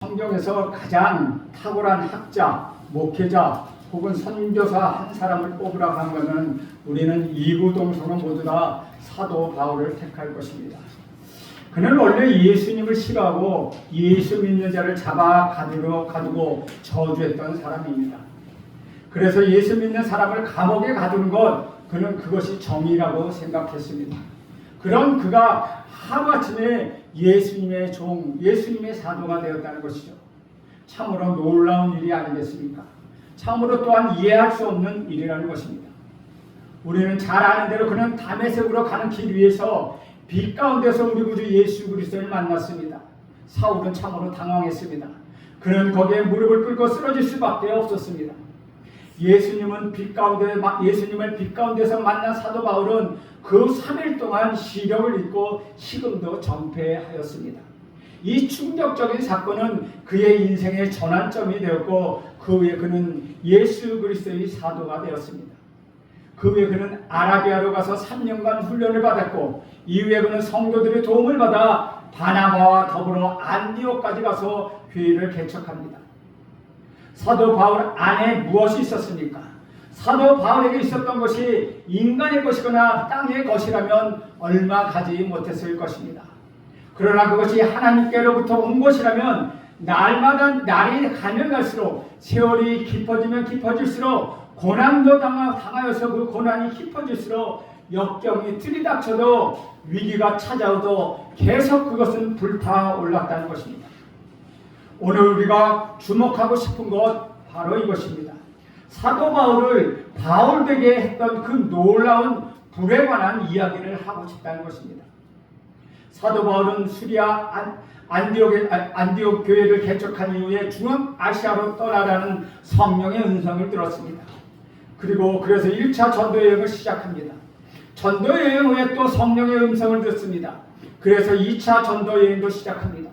성경에서 가장 탁월한 학자, 목회자 혹은 선교사 한 사람을 뽑으라고 한 것은 우리는 이구동성은 모두 다 사도 바울을 택할 것입니다. 그는 원래 예수님을 싫어하고 예수 믿는 자를 잡아 가두고 저주했던 사람입니다. 그래서 예수 믿는 사람을 감옥에 가두는 것, 그는 그것이 정의라고 생각했습니다. 그런 그가 하루아침에 예수님의 종, 예수님의 사도가 되었다는 것이죠. 참으로 놀라운 일이 아니겠습니까? 참으로 또한 이해할 수 없는 일이라는 것입니다. 우리는 잘 아는 대로 그는 다메섹으로 가는 길 위에서 빛 가운데서 우리 구주 예수 그리스도를 만났습니다. 사울은 참으로 당황했습니다. 그는 거기에 무릎을 꿇고 쓰러질 수밖에 없었습니다. 예수님을 빛 가운데서 만난 사도 바울은 그 3일 동안 시력을 잃고 식음도 전폐하였습니다. 이 충격적인 사건은 그의 인생의 전환점이 되었고 그 후에 그는 예수 그리스도의 사도가 되었습니다. 그 후에 그는 아라비아로 가서 3년간 훈련을 받았고 이후에 그는 성도들의 도움을 받아 바나바와 더불어 안디옥까지 가서 교회를 개척합니다. 사도 바울 안에 무엇이 있었습니까? 사도 바울에게 있었던 것이 인간의 것이거나 땅의 것이라면 얼마 가지 못했을 것입니다. 그러나 그것이 하나님께로부터 온 것이라면 날이 가면 갈수록 세월이 깊어지면 깊어질수록 고난도 당하여서 그 고난이 깊어질수록 역경이 들이닥쳐도 위기가 찾아오도 계속 그것은 불타올랐다는 것입니다. 오늘 우리가 주목하고 싶은 것 바로 이것입니다. 사도 바울을 바울되게 했던 그 놀라운 불에 관한 이야기를 하고 싶다는 것입니다. 사도 바울은 수리아 안디옥 교회를 개척한 이후에 중앙아시아로 떠나라는 성령의 음성을 들었습니다. 그래서 1차 전도 여행을 시작합니다. 전도 여행 후에 또 성령의 음성을 듣습니다. 그래서 2차 전도 여행도 시작합니다.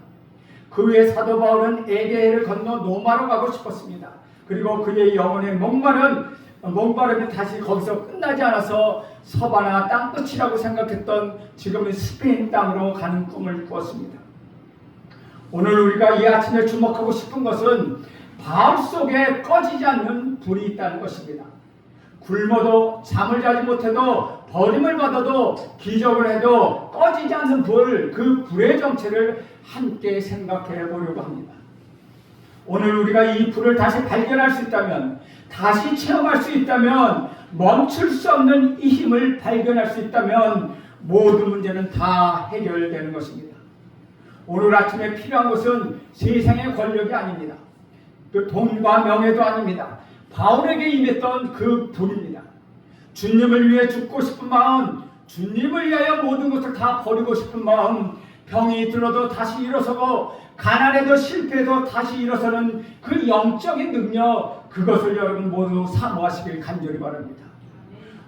그 후에 사도 바울은 에게해를 건너 노마로 가고 싶었습니다. 그리고 그의 영혼의 목마름이 다시 거기서 끝나지 않아서 서바나 땅끝이라고 생각했던 지금의 스페인 땅으로 가는 꿈을 꾸었습니다. 오늘 우리가 이 아침에 주목하고 싶은 것은 바울 속에 꺼지지 않는 불이 있다는 것입니다. 굶어도 잠을 자지 못해도 버림을 받아도 기적을 해도 꺼지지 않는 불, 그 불의 정체를 함께 생각해 보려고 합니다. 오늘 우리가 이 불을 다시 발견할 수 있다면, 다시 체험할 수 있다면, 멈출 수 없는 이 힘을 발견할 수 있다면 모든 문제는 다 해결되는 것입니다. 오늘 아침에 필요한 것은 세상의 권력이 아닙니다. 그 돈과 명예도 아닙니다. 바울에게 임했던 그 불입니다. 주님을 위해 죽고 싶은 마음, 주님을 위하여 모든 것을 다 버리고 싶은 마음, 병이 들어도 다시 일어서고 가난해도 실패해도 다시 일어서는 그 영적인 능력, 그것을 여러분 모두 사모하시길 간절히 바랍니다.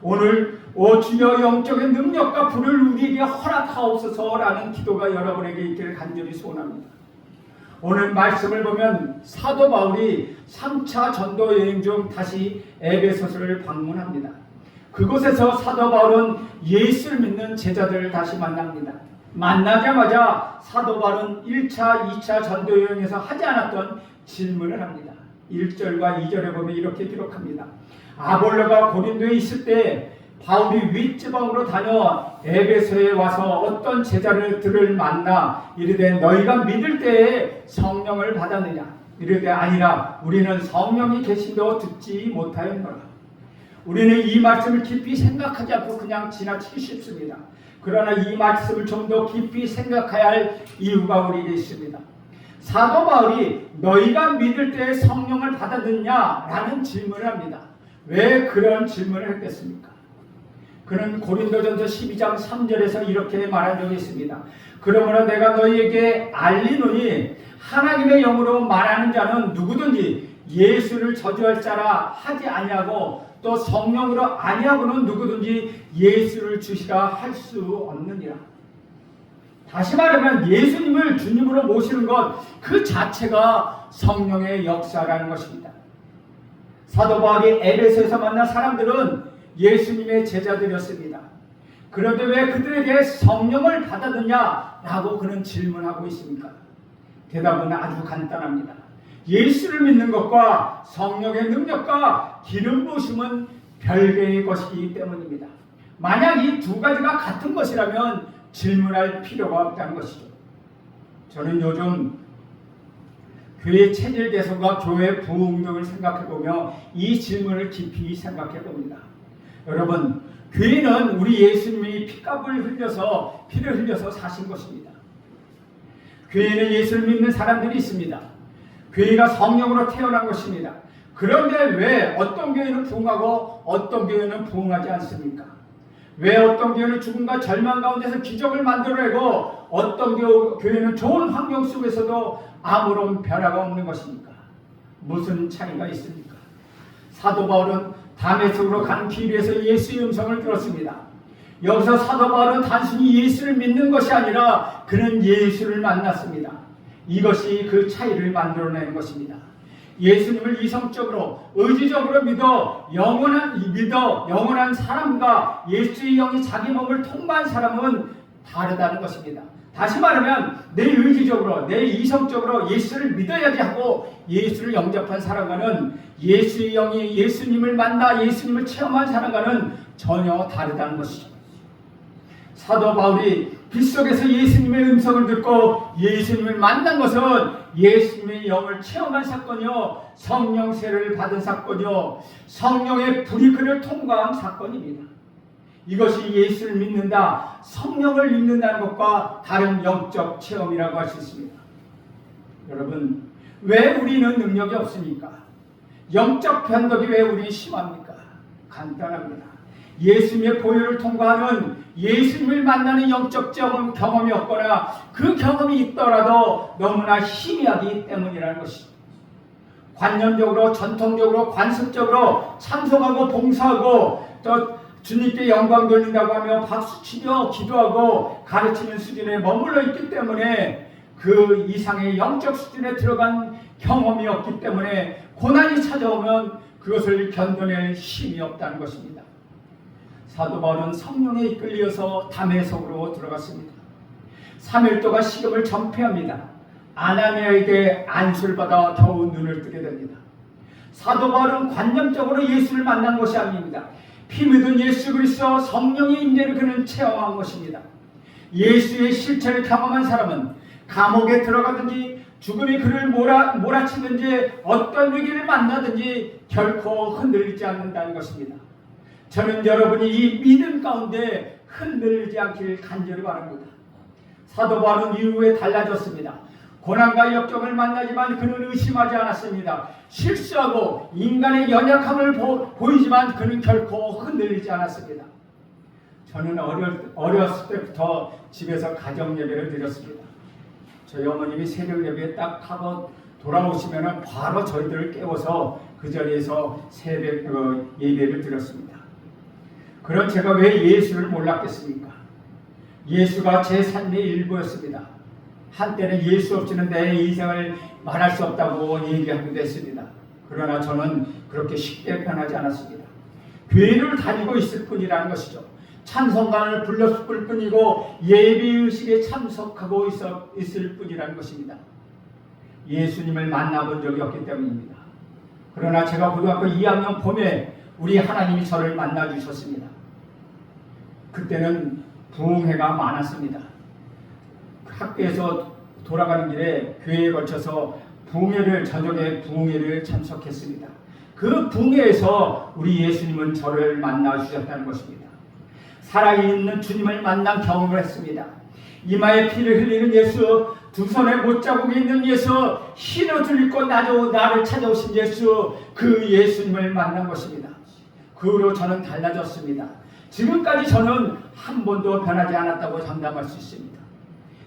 오늘 주여 영적인 능력과 불을 우리에게 허락하옵소서라는 기도가 여러분에게 있기를 간절히 소원합니다. 오늘 말씀을 보면 사도 바울이 3차 전도 여행 중 다시 에베소서를 방문합니다. 그곳에서 사도 바울은 예수를 믿는 제자들을 다시 만납니다. 만나자마자 사도 바울은 1차, 2차 전도 여행에서 하지 않았던 질문을 합니다. 1절과 2절에 보면 이렇게 기록합니다. 아볼로가 고린도에 있을 때 바울이 윗지방으로 다녀 에베소에 와서 어떤 제자들을 만나 이르되 너희가 믿을 때에 성령을 받았느냐? 이르되 아니라 우리는 성령이 계신도 듣지 못하였노라. 우리는 이 말씀을 깊이 생각하지 않고 그냥 지나치기 쉽습니다. 그러나 이 말씀을 좀 더 깊이 생각해야 할 이유가 우리에게 있습니다. 사도 바울이 너희가 믿을 때에 성령을 받았느냐? 라는 질문을 합니다. 왜 그런 질문을 했겠습니까? 그는 고린도전서 12장 3절에서 이렇게 말한 적이 있습니다. 그러므로 내가 너희에게 알리노니 하나님의 영으로 말하는 자는 누구든지 예수를 저주할 자라 하지 아니하고 또 성령으로 아니하고는 누구든지 예수를 주시라 할 수 없느니라. 다시 말하면 예수님을 주님으로 모시는 것 그 자체가 성령의 역사라는 것입니다. 사도 바울이 에베소에서 만난 사람들은 예수님의 제자들이었습니다. 그런데 왜 그들에게 성령을 받았느냐라고 그는 질문하고 있습니까? 대답은 아주 간단합니다. 예수를 믿는 것과 성령의 능력과 기름 부으심은 별개의 것이기 때문입니다. 만약 이 두 가지가 같은 것이라면 질문할 필요가 없다는 것이죠. 저는 요즘 교회 체질 개선과 교회 부흥 등을 생각해보며 이 질문을 깊이 생각해봅니다. 여러분, 교회는 우리 예수님이 피를 흘려서 사신 것입니다. 교회는 예수를 믿는 사람들이 있습니다. 교회가 성령으로 태어난 것입니다. 그런데 왜 어떤 교회는 부흥하고 어떤 교회는 부흥하지 않습니까? 왜 어떤 교회는 죽음과 절망 가운데서 기적을 만들어내고 어떤 교회는 좋은 환경 속에서도 아무런 변화가 없는 것입니까? 무슨 차이가 있습니까? 사도 바울은 다메섹으로 가는 길에서 예수의 음성을 들었습니다. 여기서 사도 바울은 단순히 예수를 믿는 것이 아니라 그는 예수를 만났습니다. 이것이 그 차이를 만들어내는 것입니다. 예수님을 이성적으로 의지적으로 믿어 영원한 사람과 예수의 영이 자기 몸을 통과한 사람은 다르다는 것입니다. 다시 말하면 내 의지적으로 내 이성적으로 예수를 믿어야지 하고 예수를 영접한 사람과는 예수의 영이 예수님을 만나 예수님을 체험한 사람과는 전혀 다르다는 것이죠. 사도 바울이 빗속에서 예수님의 음성을 듣고 예수님을 만난 것은 예수님의 영을 체험한 사건이요, 성령 세례를 받은 사건이요, 성령의 불이 그를 통과한 사건입니다. 이것이 예수를 믿는다, 성령을 믿는다는 것과 다른 영적 체험이라고 할 수 있습니다. 여러분, 왜 우리는 능력이 없습니까? 영적 변덕이 왜 우리 심합니까? 간단합니다. 예수님의 보혈을 통과하는 예수님을 만나는 영적 경험이 없거나 그 경험이 있더라도 너무나 희미하기 때문이라는 것이죠. 관념적으로 전통적으로 관습적으로 찬송하고 봉사하고 또 주님께 영광 돌린다고 하며 박수치며 기도하고 가르치는 수준에 머물러 있기 때문에 그 이상의 영적 수준에 들어간 경험이 없기 때문에 고난이 찾아오면 그것을 견뎌낼 힘이 없다는 것입니다. 사도 바울은 성령에 이끌려서 다메섹으로 들어갔습니다. 3일 동안 식음을 전폐합니다. 아나니아에게 안수를 받아 겨우 눈을 뜨게 됩니다. 사도 바울은 관념적으로 예수를 만난 것이 아닙니다. 피 묻은 예수 그리스도 성령의 임재를 그는 체험한 것입니다. 예수의 실체를 경험한 사람은 감옥에 들어가든지 죽음이 그를 몰아치든지 어떤 위기를 만나든지 결코 흔들리지 않는다는 것입니다. 저는 여러분이 이 믿음 가운데 흔들리지 않길 간절히 바랍니다. 사도 바울은 이후에 달라졌습니다. 고난과 역경을 만나지만 그는 의심하지 않았습니다. 실수하고 인간의 연약함을 보이지만 그는 결코 흔들리지 않았습니다. 저는 어렸을 때부터 집에서 가정 예배를 드렸습니다. 저희 어머님이 새벽 예배에 딱 하고 돌아오시면 바로 저희들을 깨워서 그 자리에서 새벽 예배를 드렸습니다. 그런 제가 왜 예수를 몰랐겠습니까? 예수가 제 삶의 일부였습니다. 한때는 예수 없이는 내 인생을 말할 수 없다고 얘기하기도 했습니다. 그러나 저는 그렇게 쉽게 변하지 않았습니다. 교회를 다니고 있을 뿐이라는 것이죠. 찬송가를 불렀을 뿐이고 예배의식에 참석하고 있을 뿐이라는 것입니다. 예수님을 만나본 적이 없기 때문입니다. 그러나 제가 고등학교 2학년 봄에 우리 하나님이 저를 만나주셨습니다. 그때는 부흥회가 많았습니다. 학교에서 돌아가는 길에 교회에 걸쳐서 저녁에 부흥회를 참석했습니다. 그 부흥회에서 우리 예수님은 저를 만나 주셨다는 것입니다. 살아있는 주님을 만난 경험을 했습니다. 이마에 피를 흘리는 예수, 두 손에 못자국이 있는 예수, 흰 옷을 입고 나를 찾아오신 예수, 그 예수님을 만난 것입니다. 그 후로 저는 달라졌습니다. 지금까지 저는 한 번도 변하지 않았다고 장담할 수 있습니다.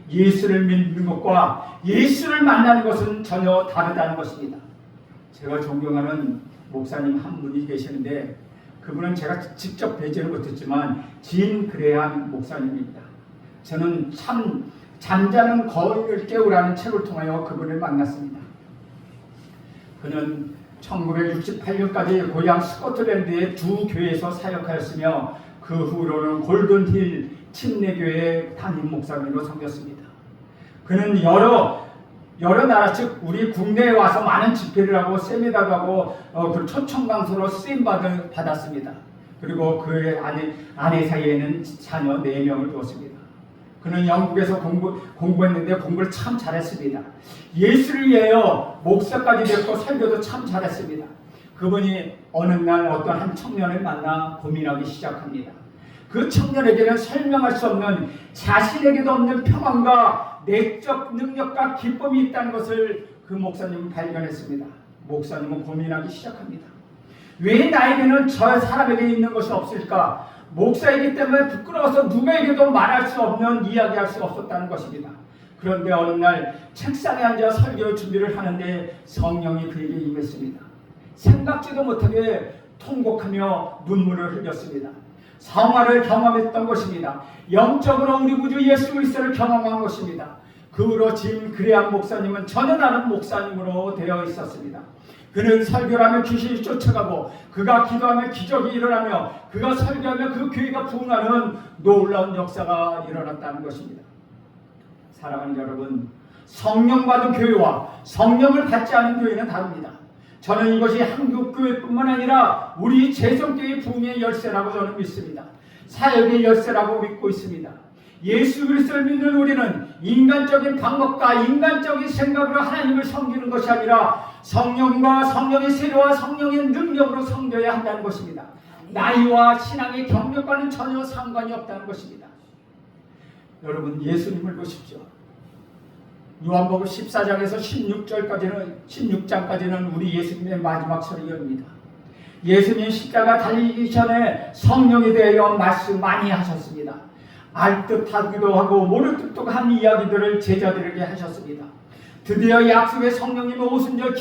예수를 믿는 것과 예수를 만나는 것은 전혀 다르다는 것입니다. 제가 존경하는 목사님 한 분이 계시는데 그분은 제가 직접 뵈지는 못했지만 진 그레한 목사님입니다. 저는 참 잠자는 거인을 깨우라는 책을 통하여 그분을 만났습니다. 그는 1968년까지 고향 스코틀랜드의 두 교회에서 사역하였으며 그 후로는 골든힐 침례교회 담임 목사님으로 섬겼습니다. 그는 여러 여러 나라 즉 우리 국내에 와서 많은 집회를 하고 세미나도 하고 그 초청 강사로 쓰임 받았습니다. 그리고 그의 아내 사이에는 자녀 4명을 두었습니다. 그는 영국에서 공부했는데 공부를 참 잘했습니다. 예수를 위하여 목사까지 됐고 설교도 참 잘했습니다. 그분이 어느 날 어떤 한 청년을 만나 고민하기 시작합니다. 그 청년에게는 설명할 수 없는 자신에게도 없는 평안과 내적 능력과 기쁨이 있다는 것을 그 목사님은 발견했습니다. 목사님은 고민하기 시작합니다. 왜 나에게는 저 사람에게 있는 것이 없을까? 목사이기 때문에 부끄러워서 누구에게도 말할 수 없는 이야기할 수 없었다는 것입니다. 그런데 어느 날 책상에 앉아 설교 준비를 하는데 성령이 그에게 임했습니다. 생각지도 못하게 통곡하며 눈물을 흘렸습니다. 성화를 경험했던 것입니다. 영적으로 우리 구주 예수 그리스도를 경험한 것입니다. 그 후로 짐 그레암 목사님은 전혀 다른 목사님으로 되어 있었습니다. 그는 설교를 하면 귀신이 쫓아가고 그가 기도하면 기적이 일어나며 그가 설교하면 그 교회가 부흥하는 놀라운 역사가 일어났다는 것입니다. 사랑하는 여러분, 성령 받은 교회와 성령을 받지 않은 교회는 다릅니다. 저는 이것이 한국교회뿐만 아니라 우리 재성교회의 부흥의 열쇠라고 저는 믿습니다. 사역의 열쇠라고 믿고 있습니다. 예수 그리스도를 믿는 우리는 인간적인 방법과 인간적인 생각으로 하나님을 섬기는 것이 아니라 성령과 성령의 세례와 성령의 능력으로 섬겨야 한다는 것입니다. 나이와 신앙의 경력과는 전혀 상관이 없다는 것입니다. 여러분, 예수님을 보십시오. 요한복음 14장에서 16장까지는 우리 예수님의 마지막 설교입니다. 예수님 십자가 달리기 전에 성령에 대하여 말씀 많이 하셨습니다. 알 듯하기도 하고 모를 듯도 한 이야기들을 제자들에게 하셨습니다. 드디어 약속의 성령님은 오순절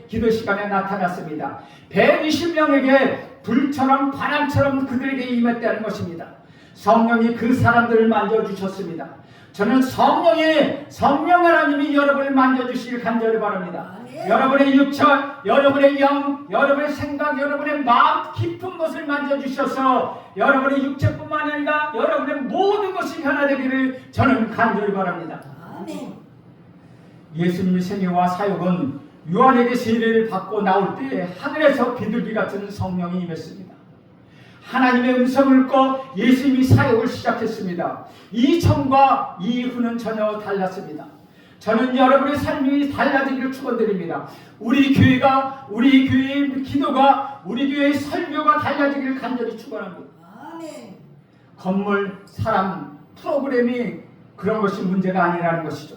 기도 시간에 나타났습니다. 120명에게 불처럼 바람처럼 그들에게 임했다는 것입니다. 성령이 그 사람들을 만져주셨습니다. 저는 성령 하나님이 여러분을 만져주시길 간절히 바랍니다. 여러분의 육체, 여러분의 영, 여러분의 생각, 여러분의 마음 깊은 것을 만져주셔서 여러분의 육체뿐만 아니라 여러분의 모든 것이 변화되기를 저는 간절히 바랍니다. 아멘. 예수님의 생애와 사역은 요한에게 세례를 받고 나올 때 하늘에서 비둘기 같은 성령이 임했습니다. 하나님의 음성을 듣고 예수님이 사역을 시작했습니다. 이전과 이후는 전혀 달랐습니다. 저는 여러분의 삶이 달라지기를 축원드립니다. 우리 교회의 기도가, 우리 교회의 설교가 달라지기를 간절히 축원합니다. 아멘. 건물, 사람, 프로그램이 그런 것이 문제가 아니라는 것이죠.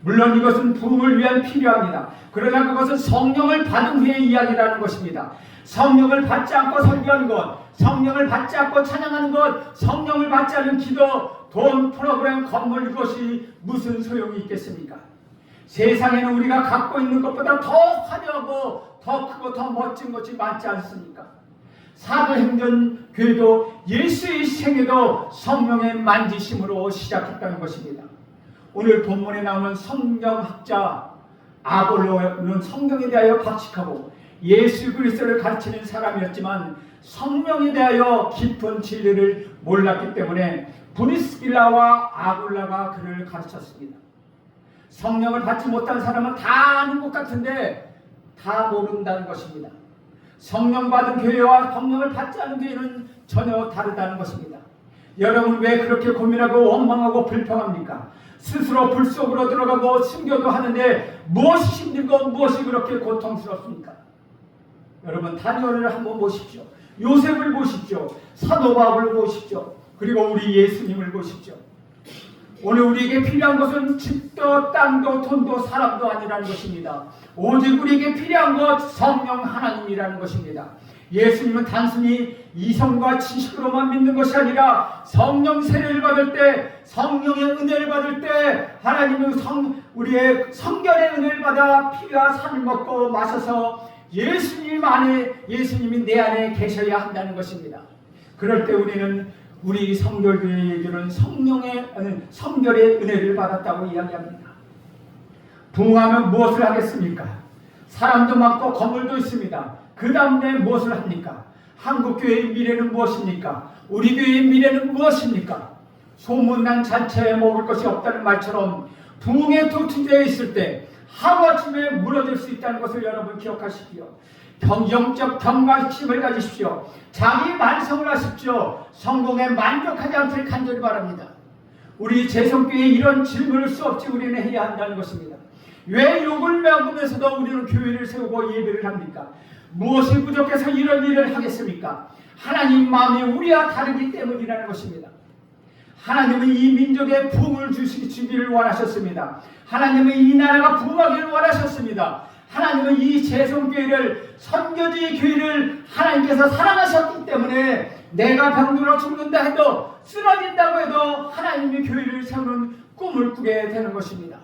물론 이것은 부흥을 위한 필요합니다. 그러나 그것은 성령을 받은 후의 이야기라는 것입니다. 성령을 받지 않고 설교하는 것, 성령을 받지 않고 찬양하는 것, 성령을 받지 않은 기도, 돈, 프로그램, 건물, 이것이 무슨 소용이 있겠습니까? 세상에는 우리가 갖고 있는 것보다 더 화려하고 더 크고 더 멋진 것이 많지 않습니까? 사도행전 교회도 예수의 생애도 성령의 만지심으로 시작했다는 것입니다. 오늘 본문에 나오는 성경학자 아볼로는 성경에 대하여 박식하고 예수 그리스도를 가르치는 사람이었지만 성령에 대하여 깊은 진리를 몰랐기 때문에 브리스길라와 아굴라가 그를 가르쳤습니다. 성령을 받지 못한 사람은 다 아는 것 같은데 다 모른다는 것입니다. 성령 받은 교회와 성령을 받지 않은 교회는 전혀 다르다는 것입니다. 여러분 왜 그렇게 고민하고 원망하고 불평합니까? 스스로 불 속으로 들어가고 순교도 하는데 무엇이 힘들고 무엇이 그렇게 고통스럽습니까? 여러분 다니엘을 한번 보십시오. 요셉을 보십시오. 사도 바울을 보십시오. 그리고 우리 예수님을 보십시오. 오늘 우리에게 필요한 것은 집도 땅도 돈도 사람도 아니라는 것입니다. 오직 우리에게 필요한 것 성령 하나님이라는 것입니다. 예수님은 단순히 이성과 지식으로만 믿는 것이 아니라 성령 세례를 받을 때, 성령의 은혜를 받을 때 하나님의 우리의 성결의 은혜를 받아 피와 살을 먹고 마셔서 예수님이 내 안에 계셔야 한다는 것입니다. 그럴 때 우리는 우리 성결교회에게는 성결의 은혜를 받았다고 이야기합니다. 부흥하면 무엇을 하겠습니까? 사람도 많고 건물도 있습니다. 그 다음에 무엇을 합니까? 한국교회의 미래는 무엇입니까? 우리 교회의 미래는 무엇입니까? 소문난 잔치에 먹을 것이 없다는 말처럼 부흥에 도취되어 있을 때 하루아침에 무너질 수 있다는 것을 여러분 기억하십시오. 영적 경각심을 가지십시오. 자기 반성을 하십시오. 성공에 만족하지 않길 간절히 바랍니다. 우리 재성교회에 이런 질문을 수없이 우리는 해야 한다는 것입니다. 왜 욕을 먹으면서도 우리는 교회를 세우고 예배를 합니까? 무엇이 부족해서 이런 일을 하겠습니까? 하나님 마음이 우리와 다르기 때문이라는 것입니다. 하나님은 이 민족에 부흥을 주기를 원하셨습니다. 하나님은 이 나라가 부흥하기를 원하셨습니다. 하나님은 이 재성교회를, 선교지의 교회를 하나님께서 사랑하셨기 때문에 내가 병들어 죽는다 해도, 쓰러진다고 해도 하나님의 교회를 세우는 꿈을 꾸게 되는 것입니다.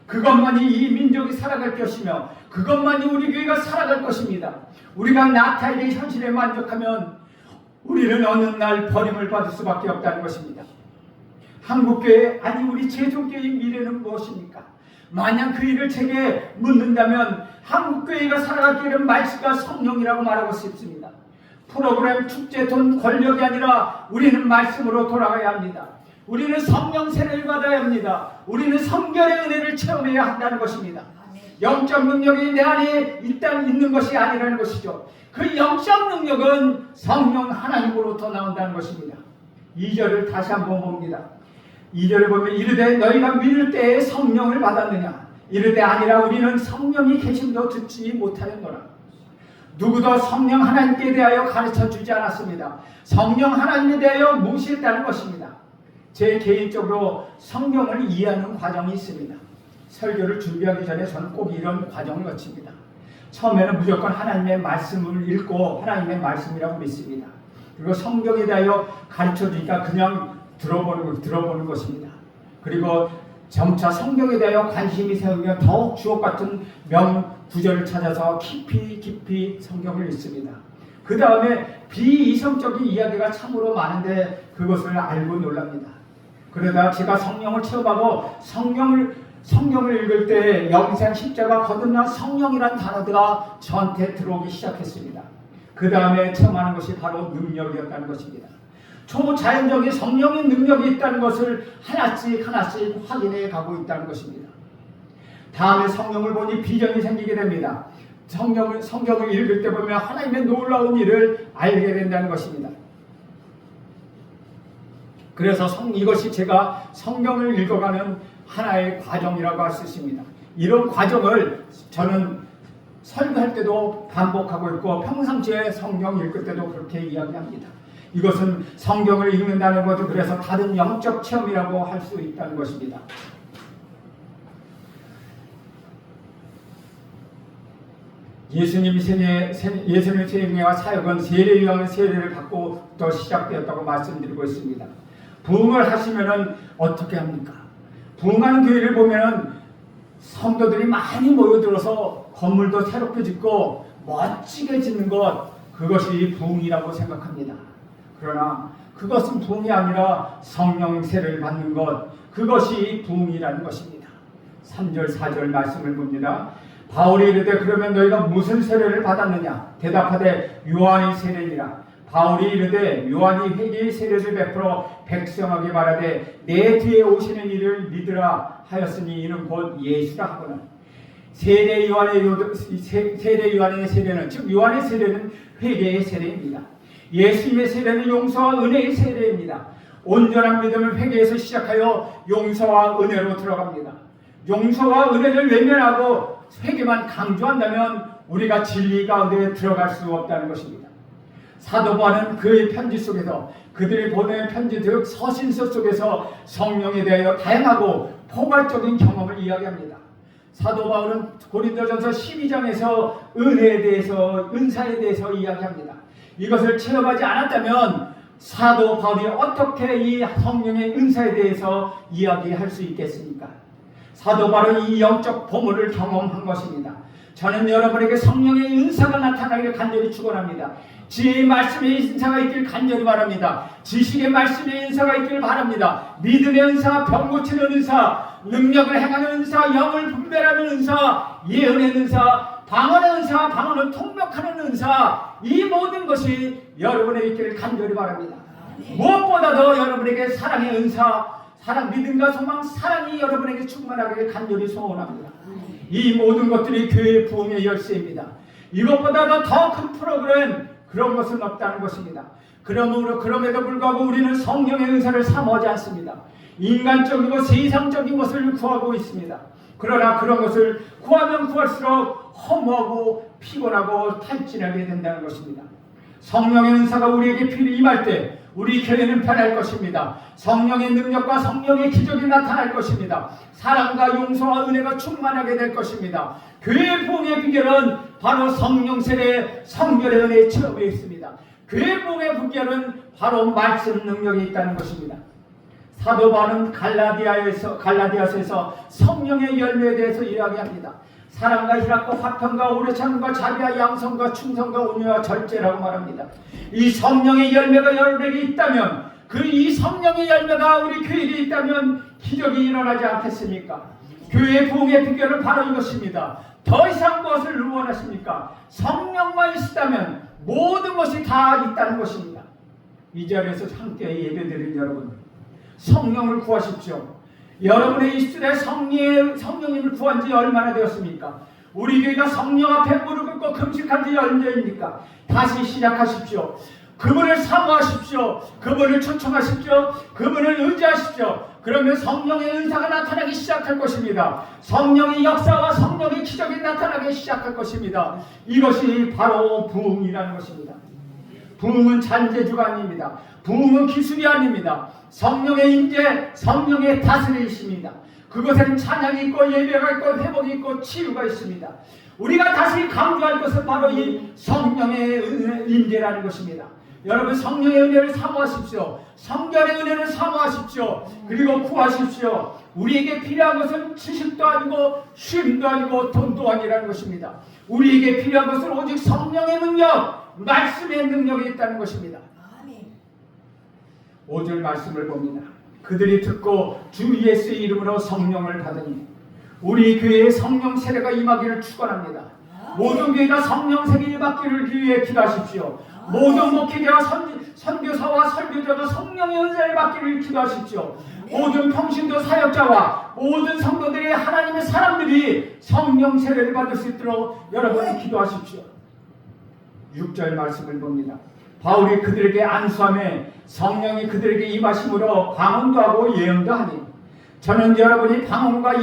그것만이 이 민족이 살아갈 것이며 그것만이 우리 교회가 살아갈 것입니다. 우리가 나타나는 현실에 만족하면 우리는 어느 날 버림을 받을 수밖에 없다는 것입니다. 한국교회, 아니 우리 재종교회의 미래는 무엇입니까? 만약 그 일을 제게 묻는다면 한국교회가 살아갈 길은 말씀과 성령이라고 말하고 싶습니다. 프로그램, 축제, 돈, 권력이 아니라 우리는 말씀으로 돌아가야 합니다. 우리는 성령 세례를 받아야 합니다. 우리는 성결의 은혜를 체험해야 한다는 것입니다. 영적 능력이 내 안에 일단 있는 것이 아니라는 것이죠. 그 영적 능력은 성령 하나님으로부터 나온다는 것입니다. 2절을 다시 한번 봅니다. 2절을 보면 이르되 너희가 믿을 때에 성령을 받았느냐? 이르되 아니라 우리는 성령이 계심도 듣지 못하였노라. 누구도 성령 하나님께 대하여 가르쳐 주지 않았습니다. 성령 하나님에 대하여 무시했다는 것입니다. 제 개인적으로 성경을 이해하는 과정이 있습니다. 설교를 준비하기 전에 저는 꼭 이런 과정을 거칩니다. 처음에는 무조건 하나님의 말씀을 읽고 하나님의 말씀이라고 믿습니다. 그리고 성경에 대하여 가르쳐 주니까 그냥 들어보는 것입니다. 그리고 점차 성경에 대하여 관심이 생기면 더욱 주옥 같은 구절을 찾아서 깊이 성경을 읽습니다. 그 다음에 비이성적인 이야기가 참으로 많은데 그것을 알고 놀랍니다. 그러다 제가 성령을 체험하고 성경을 읽을 때 영생, 십자가, 거듭난 성령이란 단어가 저한테 들어오기 시작했습니다. 그 다음에 체험하는 것이 바로 능력이었다는 것입니다. 초자연적인 성령의 능력이 있다는 것을 하나씩 확인해 가고 있다는 것입니다. 다음에 성경을 보니 비전이 생기게 됩니다. 성경을 읽을 때 보면 하나님의 놀라운 일을 알게 된다는 것입니다. 그래서 이것이 제가 성경을 읽어가는 하나의 과정이라고 할 수 있습니다. 이런 과정을 저는 설교할 때도 반복하고 있고 평상시에 성경 읽을 때도 그렇게 이야기합니다. 이것은 성경을 읽는다는 것도 그래서 다른 영적 체험이라고 할 수 있다는 것입니다. 예수님의 세례와 사역은 세례요한의 세례를 받고부터 시작되었다고 말씀드리고 있습니다. 부흥을 하시면은 어떻게 합니까? 부흥하는 교회를 보면은 성도들이 많이 모여들어서 건물도 새롭게 짓고 멋지게 짓는 것, 그것이 부흥이라고 생각합니다. 그러나 그것은 부흥이 아니라 성령 세례를 받는 것, 그것이 부흥이라는 것입니다. 3절 4절 말씀을 봅니다. 바울이 이르되 그러면 너희가 무슨 세례를 받았느냐? 대답하되 요한의 세례니라. 바울이 이르되 요한이 회개의 세례를 베풀어 백성에게 말하되 내 뒤에 오시는 이를 믿으라 하였으니 이는 곧 예수라 하거늘. 세례 요한의 세례는, 즉 요한의 세례는 회개의 세례입니다. 예수님의 세례는 용서와 은혜의 세례입니다. 온전한 믿음을 회개에서 시작하여 용서와 은혜로 들어갑니다. 용서와 은혜를 외면하고 회개만 강조한다면 우리가 진리 가운데 들어갈 수 없다는 것입니다. 사도 바울은 그의 편지 속에서, 그들이 보낸 편지 즉 서신서 속에서 성령에 대하여 다양하고 포괄적인 경험을 이야기합니다. 사도 바울은 고린도전서 12장에서 은혜에 대해서, 은사에 대해서 이야기합니다. 이것을 체험하지 않았다면 사도 바울이 어떻게 이 성령의 은사에 대해서 이야기할 수 있겠습니까? 사도 바울은 이 영적 보물을 경험한 것입니다. 저는 여러분에게 성령의 은사가 나타나기를 간절히 축원합니다. 지혜의 말씀의 은사가 있길 간절히 바랍니다. 지식의 말씀의 은사가 있길 바랍니다. 믿음의 은사, 병 고치는 은사, 능력을 행하는 은사, 영을 분별하는 은사, 예언의 은사, 방언의 은사, 방언을 통역하는 은사, 이 모든 것이 여러분에게 있기를 간절히 바랍니다. 무엇보다도 여러분에게 사랑의 은사, 사랑, 믿음과 소망, 사랑이 여러분에게 충만하기를 간절히 소원합니다. 이 모든 것들이 교회의 부흥의 열쇠입니다. 이것보다도 더 큰 프로그램 그런 것은 없다는 것입니다. 그럼에도 불구하고 우리는 성령의 은사를 사모하지 않습니다. 인간적이고 세상적인 것을 구하고 있습니다. 그러나 그런 것을 구하면 구할수록 허무하고 피곤하고 탈진하게 된다는 것입니다. 성령의 은사가 우리에게 임할 때 우리 교회는 변할 것입니다. 성령의 능력과 성령의 기적이 나타날 것입니다. 사랑과 용서와 은혜가 충만하게 될 것입니다. 교회의 부흥의 비결은 바로 성령 세례, 성결의 은혜의 체험에 있습니다. 교회의 부흥의 비결은 바로 말씀 능력이 있다는 것입니다. 사도 바울은 갈라디아서에서 성령의 열매에 대해서 이야기합니다. 사랑과 희락과 화평과 오래 참음과 자비와 양성과 충성과 온유와 절제라고 말합니다. 이 성령의 열매가 여러분에게 있다면, 이 성령의 열매가 우리 교회에 있다면 기적이 일어나지 않겠습니까? 교회의 부흥의 비결은 바로 이것입니다. 더 이상 무엇을 원하십니까? 성령만 있다면 모든 것이 다 있다는 것입니다. 이 자리에서 함께 예배드린 여러분, 성령을 구하십시오. 여러분의 입술에 성령님을 구한 지 얼마나 되었습니까? 우리 교회가 성령 앞에 무릎 꿇고 금식한 지 얼마입니까? 다시 시작하십시오. 그분을 사모하십시오. 그분을 초청하십시오. 그분을 의지하십시오. 그러면 성령의 은사가 나타나기 시작할 것입니다. 성령의 역사와 성령의 기적이 나타나기 시작할 것입니다. 이것이 바로 부흥이라는 것입니다. 부흥은 잔재주가 아닙니다. 부흥은 기술이 아닙니다. 성령의 임재, 성령의 다스리심입니다. 그것에는 찬양이 있고 예배가 있고 회복이 있고 치유가 있습니다. 우리가 다시 강조할 것은 바로 이 성령의 임재라는 것입니다. 여러분, 성령의 은혜를 사모하십시오. 성결의 은혜를 사모하십시오. 그리고 구하십시오. 우리에게 필요한 것은 지식도 아니고 쉼도 아니고 돈도 아니라는 것입니다. 우리에게 필요한 것은 오직 성령의 능력, 말씀의 능력이 있다는 것입니다. 5절 말씀을 봅니다. 그들이 듣고 주 예수의 이름으로 성령을 받으니 우리 교회에 성령 세례가 임하기를 축원합니다. 모든 교회가 성령 세례를 받기를 위해 기도하십시오. 모든 목회자와 선교사와 설교자가 성령의 은사를 받기를 기도하십시오. 모든 평신도 사역자와 모든 성도들이 하나님의 사람들이 성령 세례를 받을 수 있도록 여러분이 기도하십시오. 6절 말씀을 봅니다. 바울이 그들에게 안수함에 성령이 그들에게 임하심으로 방언도 하고 예언도 하니 저는 여러분이 방언과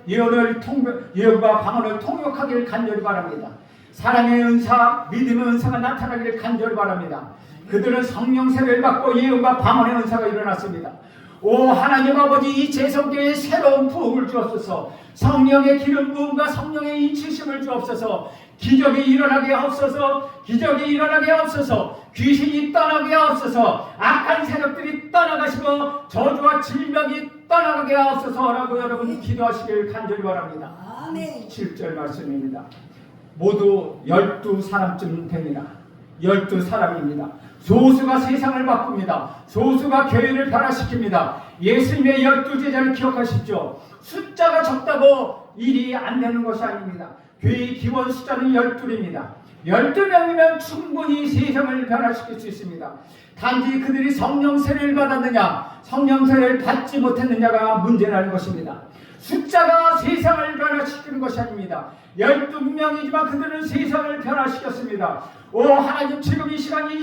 예언과 방언을 통역하기를 간절히 바랍니다. 사랑의 은사, 믿음의 은사가 나타나기를 간절히 바랍니다. 그들은 성령 세례를 받고 예언과 방언의 은사가 일어났습니다. 오 하나님 아버지, 이 제성교회에 새로운 부흥을 주옵소서. 성령의 기름 부음과 성령의 인치심을 주옵소서. 기적이 일어나게 하옵소서. 기적이 일어나게 하옵소서. 귀신이 떠나게 하옵소서. 악한 세력들이 떠나가시고 저주와 질병이 떠나가게 하옵소서라고 여러분 기도하시길 간절히 바랍니다. 아멘. 7절 말씀입니다. 모두 12사람쯤 됩니다. 12사람입니다. 소수가 세상을 바꿉니다. 소수가 교회를 변화시킵니다. 예수님의 12제자를 기억하십시오. 숫자가 적다고 일이 안 되는 것이 아닙니다. 교회의 기본 숫자는 12입니다. 12명이면 충분히 세상을 변화시킬 수 있습니다. 단지 그들이 성령 세례를 받았느냐, 성령 세례를 받지 못했느냐가 문제라는 것입니다. 숫자가 세상을 변화시키는 것이 아닙니다. 12명이지만 그들은 세상을 변화시켰습니다. 오 하나님, 지금 이 시간 이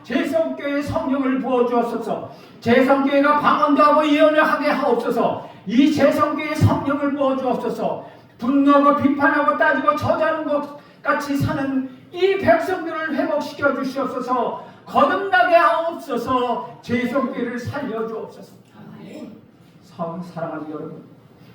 제성교회의 성령을 부어주옵소서. 제성교회가 방언도 하고 예언을 하게 하옵소서. 이 제성교회의 성령을 부어주옵소서. 분노하고 비판하고 따지고 저주하는 것 같이 사는 이 백성들을 회복시켜 주시옵소서. 거듭나게 하옵소서. 제성교회를 살려주옵소서. 사랑하는 여러분,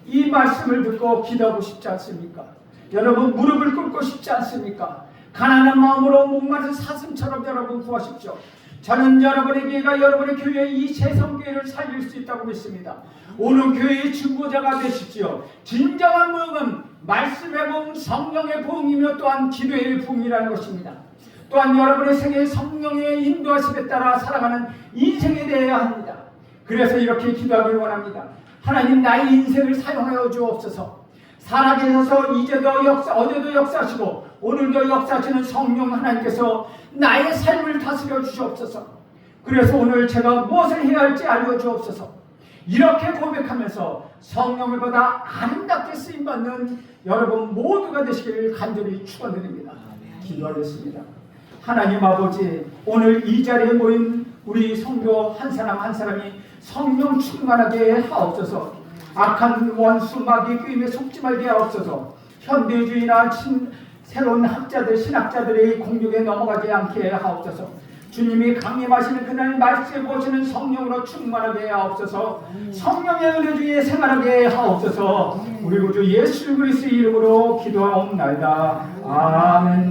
이 말씀을 듣고 기도하고 싶지 않습니까? 여러분 무릎을 꿇고 싶지 않습니까? 가난한 마음으로 목마른 사슴처럼 여러분 구하십시오. 저는 여러분의 교회가 여러분의 교회의 이 제성교회를 살릴 수 있다고 믿습니다. 오늘 교회의 중보자가 되십시오. 진정한 부흥은 말씀의 부흥, 성령의 부흥이며 또한 기도의 부흥이라는 것입니다. 또한 여러분의 생애에 성령의 인도하심에 따라 살아가는 인생에 대해야 합니다. 그래서 이렇게 기도하기를 원합니다. 하나님, 나의 인생을 사용하여 주옵소서. 살아계셔서 이제도 어제도 역사하시고 오늘도 역사하시는 성령 하나님께서 나의 삶을 다스려 주시옵소서. 그래서 오늘 제가 무엇을 해야 할지 알려주옵소서. 이렇게 고백하면서 성령을 보다 아름답게 쓰임받는 여러분 모두가 되시기를 간절히 축원드립니다. 기도하겠습니다. 하나님 아버지, 오늘 이 자리에 모인 우리 성도 한 사람 한 사람이 성령 충만하게 하옵소서. 악한 원수 마귀 꾀임에 속지 말게 하옵소서. 현대주의나 새로운 학자들 신학자들의 공격에 넘어가지 않게 하옵소서. 주님이 강림하시는 그날 말씀에 보시는 성령으로 충만하게 하옵소서. 성령의 은혜 주에 생활하게 하옵소서. 우리 구주 예수 그리스도의 이름으로 기도하옵나이다. 아멘.